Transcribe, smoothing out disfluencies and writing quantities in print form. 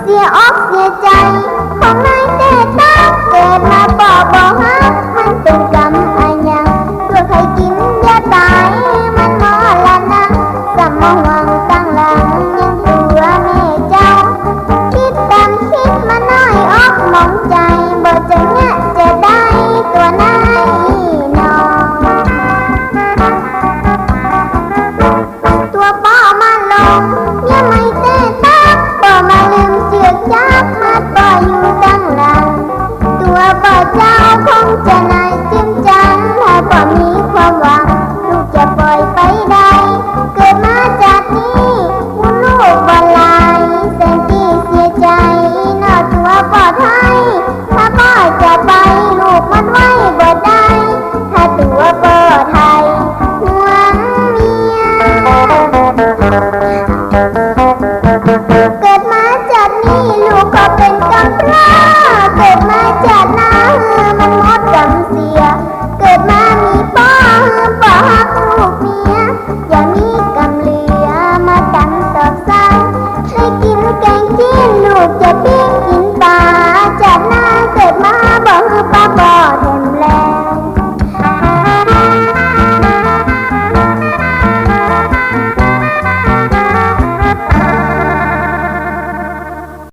เสียอกเสียใจของนายแต่ตาเกิดมาบ่ฮักมันเป็นกรรมอันยังตัวใครกินยาตายมันมอละนะสมองวังตั้งหลังยังตัวแม่เจ้าคิดตามคิดมาน้อยออกมองใจบ่จะแงะจะได้ตัวนายนอตัวป้อมาลงยังไม่แต่ตาบ่มาลืมเจือกจักมัดบ่อยู่ตั้งหลังตัวบ่เจ้าคงจะ